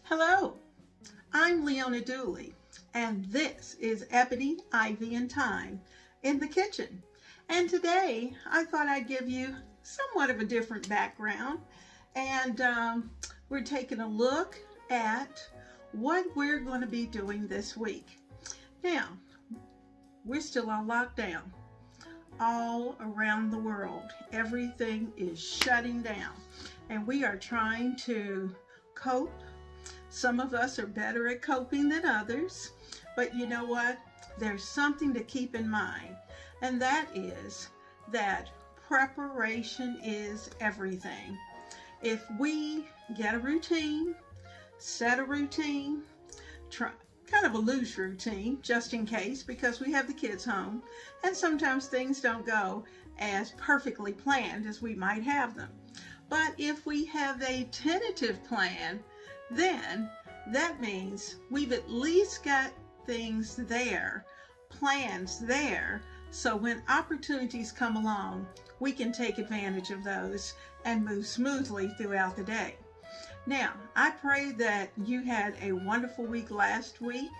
Hello, I'm Leona Dooley, and this is Ebony, Ivy, and Thyme in the kitchen. And today I thought I'd give you somewhat of a different background, and we're taking a look at what we're going to be doing this week. Now, we're still on lockdown all around the world. Everything is shutting down, and we are trying to cope. Some of us are better at coping than others, but you know what? There's something to keep in mind, and that is that preparation is everything. If we get a routine, set a routine, try kind of a loose routine just in case, because we have the kids home and sometimes things don't go as perfectly planned as we might have them. But if we have a tentative plan, then that means we've at least got things there, plans there, so when opportunities come along, we can take advantage of those and move smoothly throughout the day. Now, I pray that you had a wonderful week last week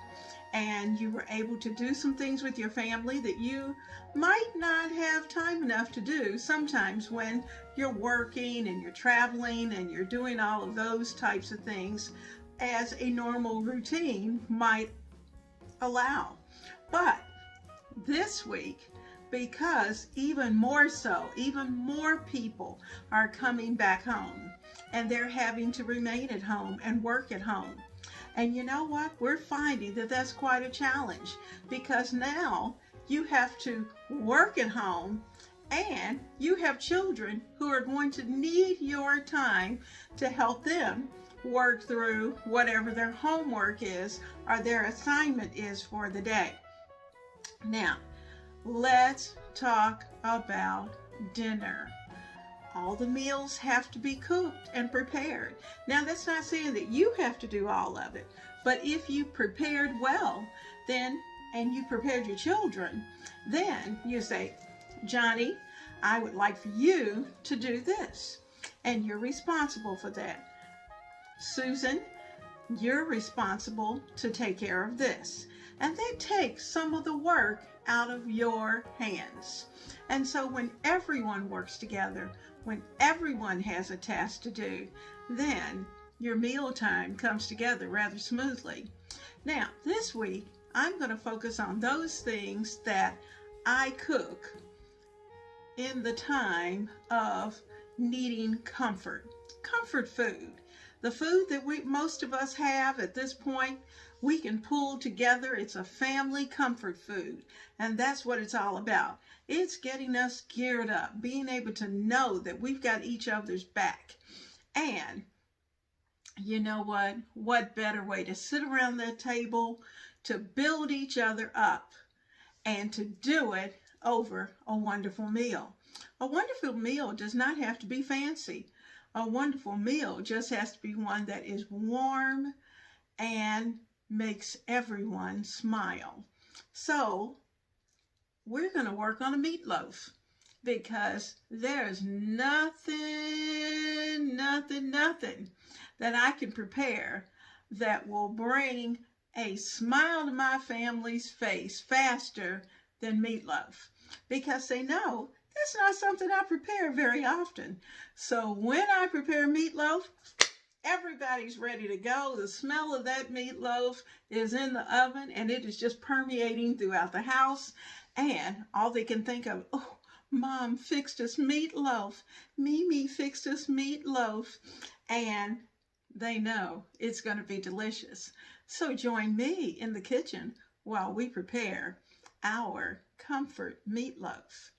and you were able to do some things with your family that you might not have time enough to do sometimes when you're working and you're traveling and you're doing all of those types of things as a normal routine might allow. But this week, because even more so, even more people are coming back home and they're having to remain at home and work at home. And you know what? We're finding that that's quite a challenge, because now you have to work at home and you have children who are going to need your time to help them work through whatever their homework is or their assignment is for the day. Now, let's talk about dinner. All the meals have to be cooked and prepared. Now, that's not saying that you have to do all of it, but if you prepared well, then, and you prepared your children, then you say, Johnny, I would like for you to do this, and you're responsible for that. Susan, you're responsible to take care of this. And that takes some of the work out of your hands. And so when everyone works together, when everyone has a task to do, then your mealtime comes together rather smoothly. Now, this week, I'm going to focus on those things that I cook in the time of needing comfort food. The food that most of us have at this point, we can pull together. It's a family comfort food, and that's what it's all about. It's getting us geared up, being able to know that we've got each other's back. And you know what? What better way to sit around that table to build each other up and to do it over a wonderful meal. A wonderful meal does not have to be fancy. A wonderful meal just has to be one that is warm and makes everyone smile. So we're going to work on a meatloaf, because there's nothing that I can prepare that will bring a smile to my family's face faster than meatloaf, because they know that's not something I prepare very often. So when I prepare meatloaf, everybody's ready to go. The smell of that meatloaf is in the oven and it is just permeating throughout the house. And all they can think of, oh, Mom fixed us meatloaf. Mimi fixed us meatloaf. And they know it's going to be delicious. So join me in the kitchen while we prepare our comfort meatloaf.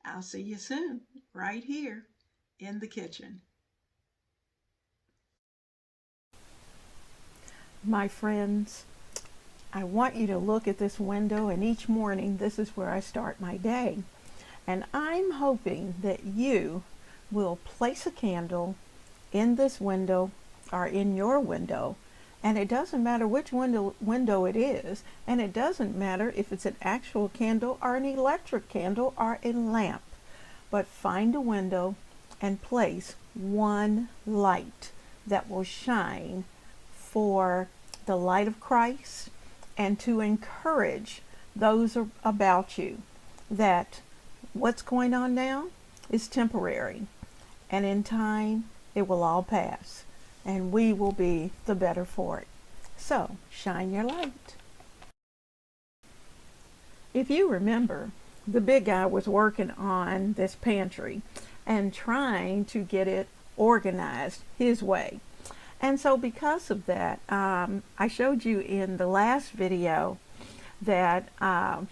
I'll see you soon, right here in the kitchen. My friends, I want you to look at this window, and each morning this is where I start my day. And I'm hoping that you will place a candle in this window or in your window. And it doesn't matter which window it is, and it doesn't matter if it's an actual candle or an electric candle or a lamp. But find a window and place one light that will shine for the light of Christ and to encourage those about you that what's going on now is temporary, and in time it will all pass and we will be the better for it. So shine your light. If you remember, the big guy was working on this pantry and trying to get it organized his way. And so because of that, I showed you in the last video that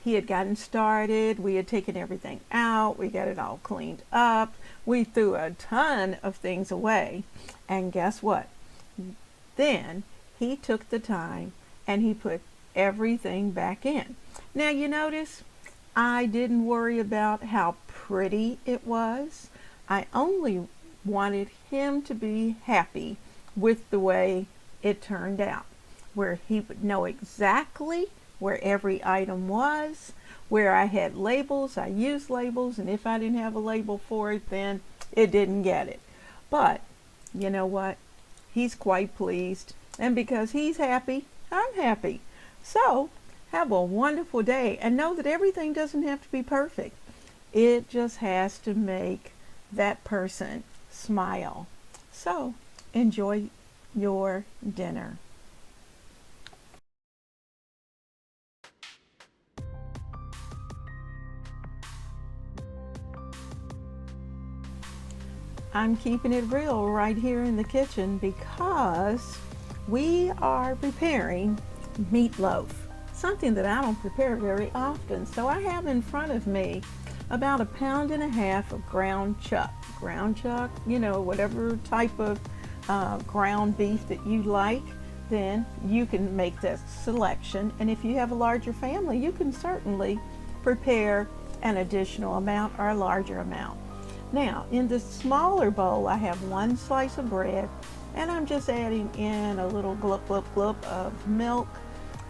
he had gotten started. We had taken everything out. We got it all cleaned up. We threw a ton of things away. And guess what? Then he took the time and he put everything back in. Now you notice I didn't worry about how pretty it was. I only wanted him to be happy with the way it turned out, where he would know exactly where every item was, where I had labels. I used labels, and if I didn't have a label for it, then it didn't get it. But you know what? He's quite pleased, and because he's happy, I'm happy. So have a wonderful day, and know that everything doesn't have to be perfect. It just has to make that person smile. So enjoy your dinner. I'm keeping it real right here in the kitchen because we are preparing meatloaf, something that I don't prepare very often. So I have in front of me about 1.5 pounds of ground chuck, you know, whatever type of ground beef that you like, then you can make that selection. And if you have a larger family, you can certainly prepare an additional amount or a larger amount. Now, in the smaller bowl, I have 1 slice of bread, and I'm just adding in a little glop, glop, glop of milk,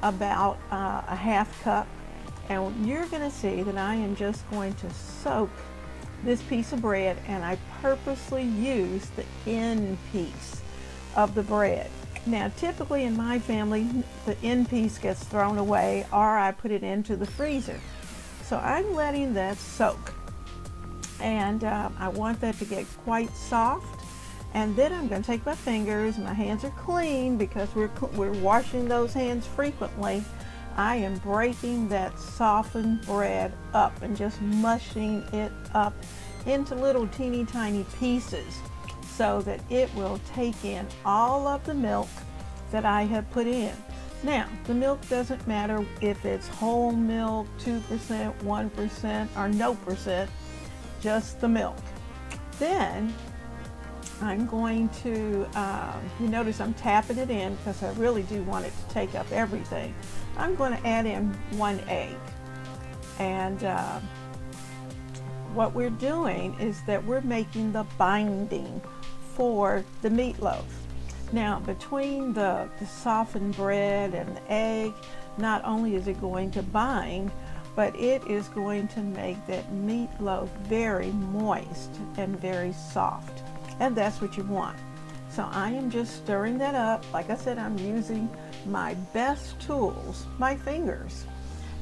about a 1/2 cup. And you're going to see that I am just going to soak this piece of bread, and I purposely use the end piece of the bread. Now, typically in my family, the end piece gets thrown away or I put it into the freezer. So I'm letting that soak. And I want that to get quite soft, and then I'm going to take my fingers. My hands are clean because we're washing those hands frequently. I am breaking that softened bread up and just mushing it up into little teeny tiny pieces so that it will take in all of the milk that I have put in. Now, the milk doesn't matter if it's whole milk, 2%, 1%, or no percent, just the milk. Then I'm going to, you notice I'm tapping it in because I really do want it to take up everything. I'm going to add in 1 egg. And what we're doing is that we're making the binding for the meatloaf. Now, between the softened bread and the egg, not only is it going to bind, but it is going to make that meatloaf very moist and very soft. And that's what you want. So I am just stirring that up. Like I said, I'm using my best tools, my fingers.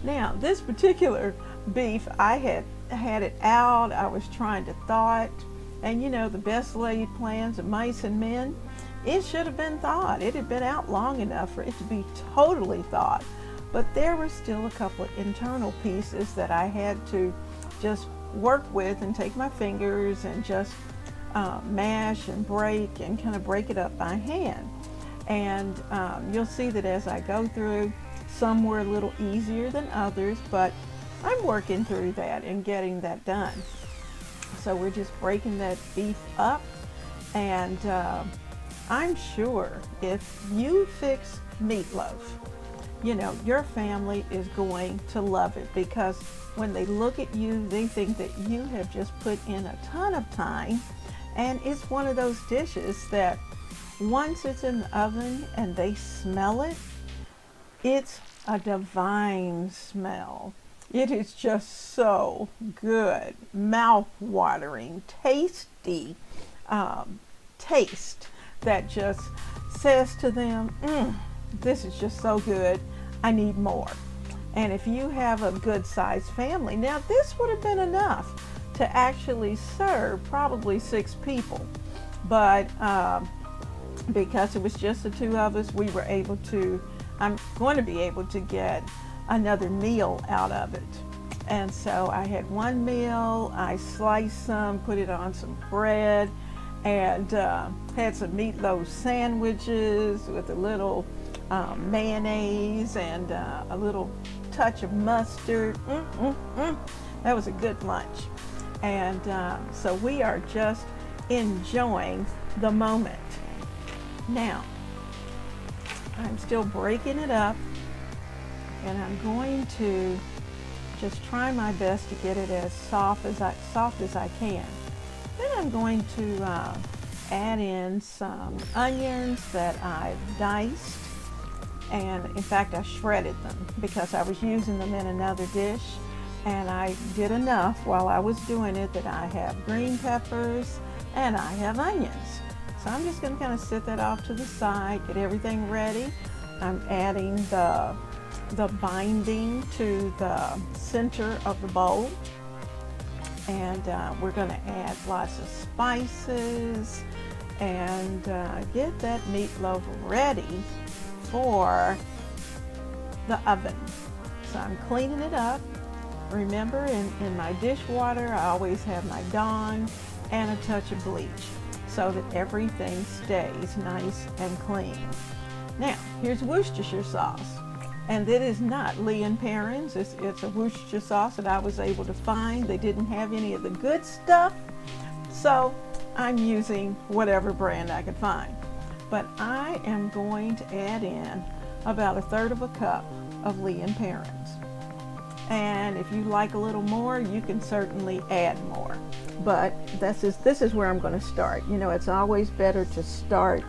Now, this particular beef, I had it out. I was trying to thaw it. And you know, the best laid plans of mice and men, it should have been thawed. It had been out long enough for it to be totally thawed. But there were still a couple of internal pieces that I had to just work with and take my fingers and just mash and break and kind of break it up by hand. And you'll see that as I go through, some were a little easier than others, but I'm working through that and getting that done. So we're just breaking that beef up, and I'm sure if you fix meatloaf, you know, your family is going to love it, because when they look at you, they think that you have just put in a ton of time. And it's one of those dishes that once it's in the oven and they smell it, it's a divine smell. It is just so good, mouth-watering, tasty taste that just says to them, this is just so good, I need more. And if you have a good sized family, now this would have been enough to actually serve probably 6 people. But because it was just the 2 of us, we were able to, I'm going to be able to get another meal out of it. And so I had 1 meal, I sliced some, put it on some bread, and had some meatloaf sandwiches with a little mayonnaise and a little touch of mustard. That was a good lunch. And so we are just enjoying the moment. Now, I'm still breaking it up, and I'm going to just try my best to get it as soft as I can. Then I'm going to add in some onions that I've diced, and in fact I shredded them because I was using them in another dish, and I did enough while I was doing it that I have green peppers and I have onions. So I'm just going to kind of set that off to the side, get everything ready. I'm adding the binding to the center of the bowl, and we're going to add lots of spices and get that meatloaf ready for the oven. So I'm cleaning it up. Remember, in my dishwater I always have my Dawn and a touch of bleach so that everything stays nice and clean. Now here's Worcestershire sauce, and it is not Lee & Perrins. It's a Worcestershire sauce that I was able to find. They didn't have any of the good stuff, so I'm using whatever brand I could find. But I am going to add in about 1/3 cup of Lee & Perrins. And if you like a little more, you can certainly add more. But this is where I'm going to start. You know, it's always better to start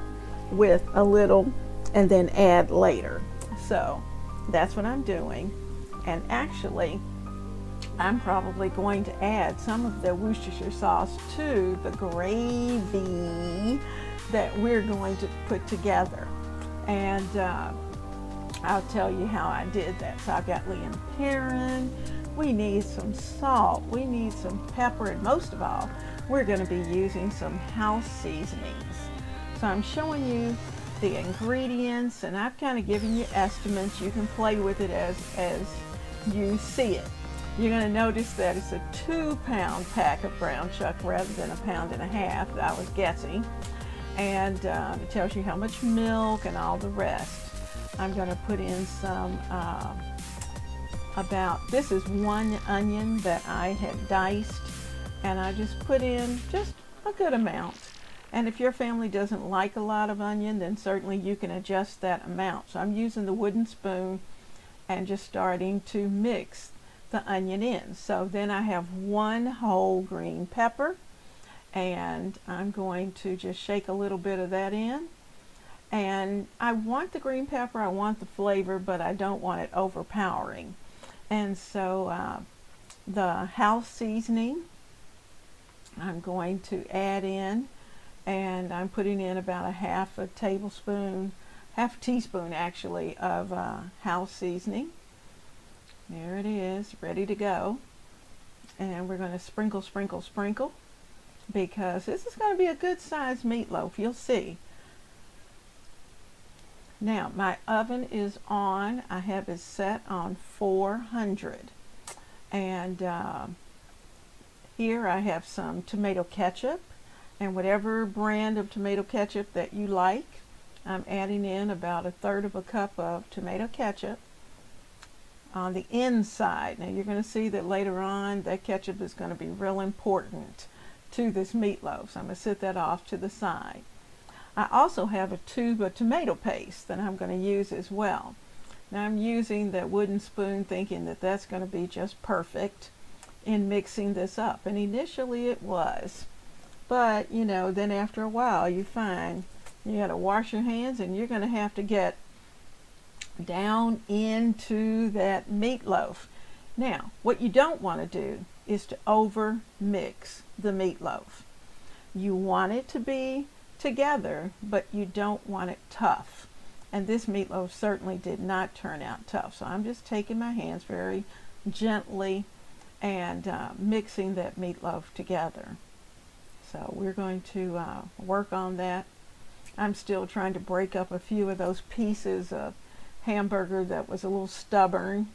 with a little and then add later. So that's what I'm doing. And actually, I'm probably going to add some of the Worcestershire sauce to the gravy that we're going to put together. And I'll tell you how I did that. So I've got Lee & Perrins. We need some salt. We need some pepper. And most of all, we're going to be using some house seasonings. So I'm showing you the ingredients, and I've kind of given you estimates. You can play with it as you see it. You're going to notice that it's a 2-pound pack of brown chuck rather than 1.5 pounds that I was guessing. And it tells you how much milk and all the rest. I'm going to put in some, this is 1 onion that I had diced, and I just put in just a good amount. And if your family doesn't like a lot of onion, then certainly you can adjust that amount. So I'm using the wooden spoon and just starting to mix the onion in. So then I have 1 whole green pepper, and I'm going to just shake a little bit of that in. And I want the green pepper, I want the flavor, but I don't want it overpowering. And so the house seasoning I'm going to add in, and I'm putting in about 1/2 tablespoon, 1/2 teaspoon actually, of house seasoning. There it is, ready to go. And we're going to sprinkle, sprinkle, sprinkle, because this is going to be a good sized meatloaf, you'll see. Now my oven is on. I have it set on 400, and here I have some tomato ketchup, and whatever brand of tomato ketchup that you like. I'm adding in about 1/3 cup of tomato ketchup on the inside. Now you're going to see that later on that ketchup is going to be real important to this meatloaf, so I'm going to set that off to the side. I also have a tube of tomato paste that I'm going to use as well. Now I'm using that wooden spoon, thinking that that's going to be just perfect in mixing this up, and initially it was, but you know, then after a while you find you got to wash your hands, and you're going to have to get down into that meatloaf. Now what you don't want to do is to over mix the meatloaf. You want it to be together, but you don't want it tough. And this meatloaf certainly did not turn out tough. So I'm just taking my hands very gently and mixing that meatloaf together. So we're going to work on that. I'm still trying to break up a few of those pieces of hamburger that was a little stubborn,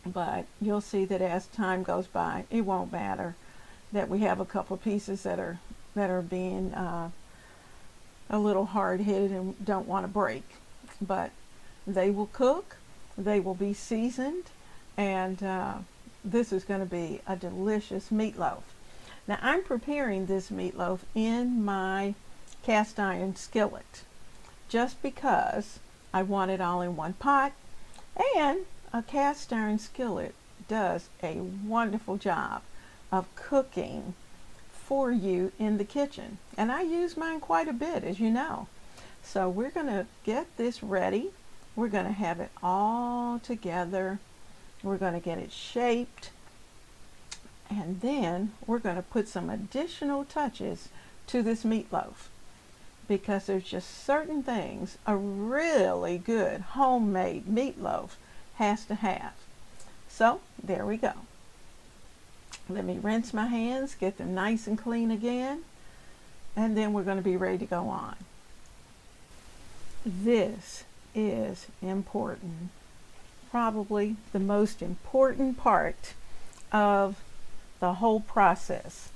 but you'll see that as time goes by, it won't matter that we have a couple of pieces that are being a little hard-headed and don't want to break, but they will cook, they will be seasoned, and this is going to be a delicious meatloaf. Now I'm preparing this meatloaf in my cast iron skillet just because I want it all in one pot, and a cast iron skillet does a wonderful job of cooking for you in the kitchen, and I use mine quite a bit, as you know. So we're going to get this ready. We're going to have it all together. We're going to get it shaped, and then we're going to put some additional touches to this meatloaf, because there's just certain things a really good homemade meatloaf has to have. So there we go. Let me rinse my hands, get them nice and clean again, and then we're going to be ready to go on. This is important. Probably the most important part of the whole process.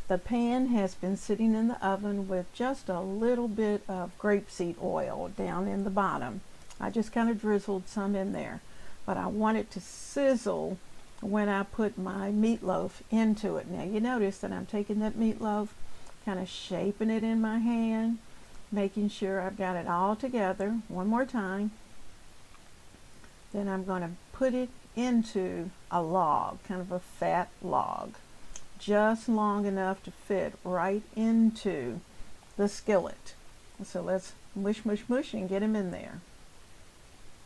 The pan has been sitting in the oven with just a little bit of grapeseed oil down in the bottom. I just kind of drizzled some in there, but I want it to sizzle when I put my meatloaf into it. Now you notice that I'm taking that meatloaf, kind of shaping it in my hand, making sure I've got it all together. One more time. Then I'm going to put it into a log, kind of a fat log, just long enough to fit right into the skillet. So let's mush, mush, mush and get him in there.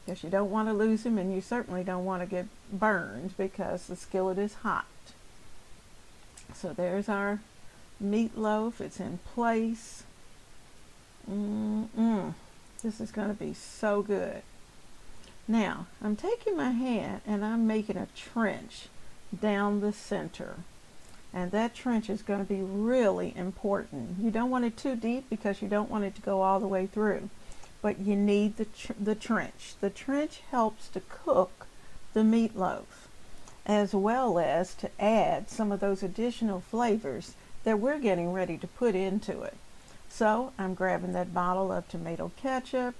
Because you don't want to lose him, and you certainly don't want to get burned because the skillet is hot. So there's our meatloaf. It's in place. This is going to be so good. Now I'm taking my hand and I'm making a trench down the center, and that trench is going to be really important. You don't want it too deep because you don't want it to go all the way through, but you need the trench. The trench helps to cook the meatloaf, as well as to add some of those additional flavors that we're getting ready to put into it. So I'm grabbing that bottle of tomato ketchup,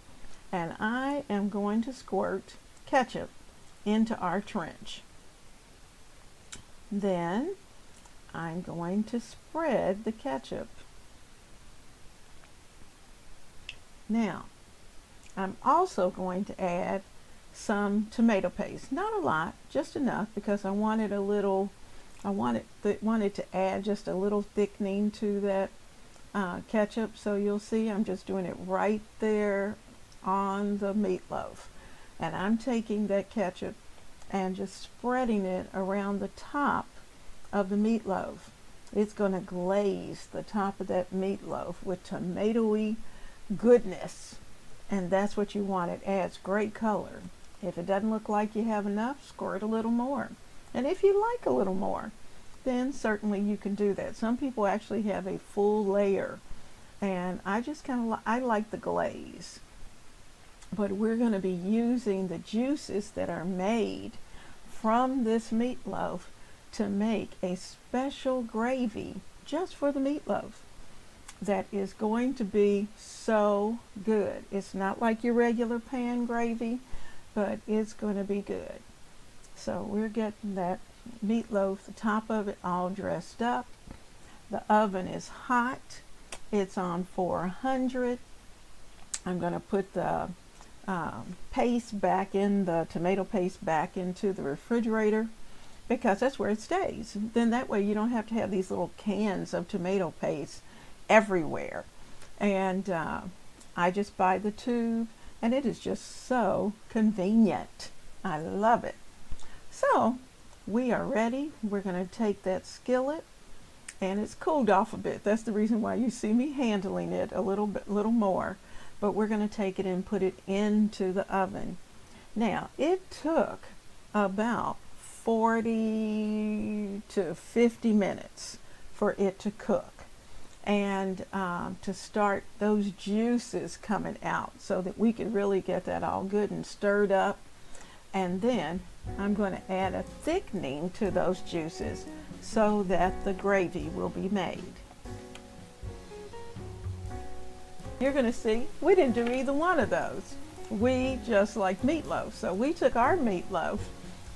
and I am going to squirt ketchup into our trench. Then I'm going to spread the ketchup. Now I'm also going to add some tomato paste. Not a lot, just enough, because I wanted a little, wanted to add just a little thickening to that ketchup. So you'll see I'm just doing it right there on the meatloaf, and I'm taking that ketchup and just spreading it around the top of the meatloaf. It's going to glaze the top of that meatloaf with tomatoey goodness, and that's what you want. It adds great color. If it doesn't look like you have enough, squirt a little more, and if you like a little more, then certainly you can do that. Some people actually have a full layer, and I just kind of I like the glaze. But we're going to be using the juices that are made from this meatloaf to make a special gravy just for the meatloaf that is going to be so good. It's not like your regular pan gravy, but it's going to be good. So we're getting that meatloaf, the top of it, all dressed up. The oven is hot. It's on 400. I'm going to put the paste back in, the tomato paste back into the refrigerator, because that's where it stays. Then that way you don't have to have these little cans of tomato paste everywhere. And I just buy the tube, and it is just so convenient. I love it. So we are ready. We're going to take that skillet and it's cooled off a bit. That's the reason why you see me handling it a little more. But we're going to take it and put it into the oven. Now, it took about 40 to 50 minutes for it to cook, and to start those juices coming out so that we could really get that all good and stirred up. And then I'm going to add a thickening to those juices so that the gravy will be made. You're going to see we didn't do either one of those. We just like meatloaf. So we took our meatloaf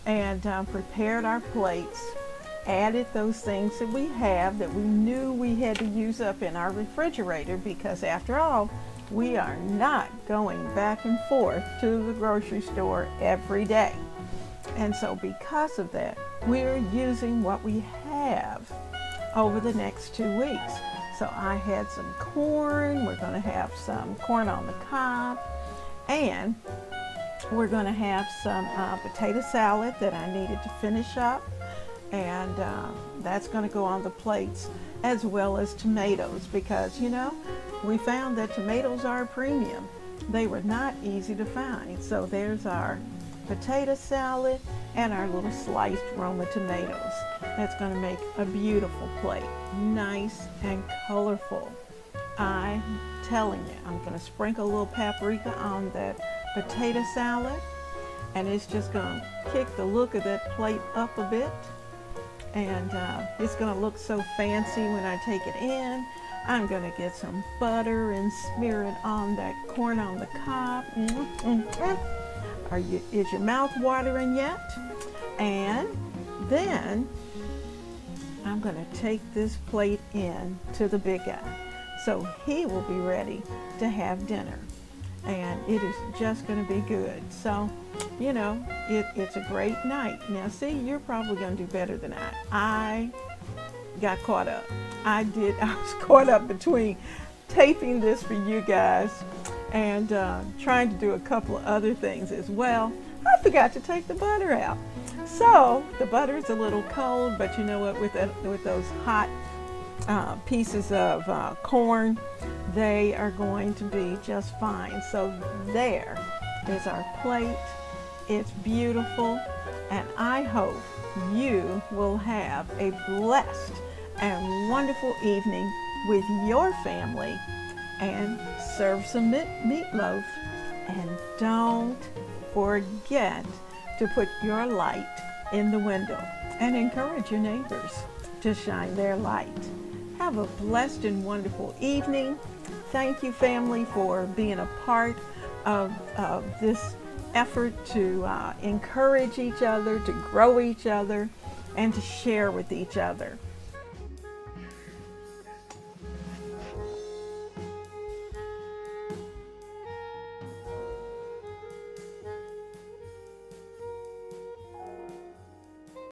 and prepared our plates, added those things that we have that we knew we had to use up in our refrigerator, because after all, we are not going back and forth to the grocery store every day. And so because of that, we're using what we have over the next 2 weeks. So I had some corn, we're going to have some corn on the cob, and we're going to have some potato salad that I needed to finish up, and that's going to go on the plates, as well as tomatoes, because you know, we found that tomatoes are a premium. They were not easy to find. So there's our potato salad and our little sliced Roma tomatoes. That's going to make a beautiful plate, nice and colorful. I'm telling you, I'm going to sprinkle a little paprika on that potato salad, and it's just going to kick the look of that plate up a bit, and it's going to look so fancy when I take it in. I'm going to get some butter and smear it on that corn on the cob. Is your mouth watering yet? And then I'm going to take this plate in to the big guy, so he will be ready to have dinner, and it is just going to be good. So, you know, it's a great night. Now, see, you're probably going to do better than I got caught up. I was caught up between taping this for you guys and trying to do a couple of other things as well. I forgot to take the butter out. So the butter is a little cold, but you know what, with those hot pieces of corn, they are going to be just fine. So there is our plate. It's beautiful, and I hope you will have a blessed and wonderful evening with your family, and serve some meatloaf. And don't forget to put your light in the window and encourage your neighbors to shine their light. Have a blessed and wonderful evening. Thank you, family, for being a part of this effort to encourage each other, to grow each other, and to share with each other.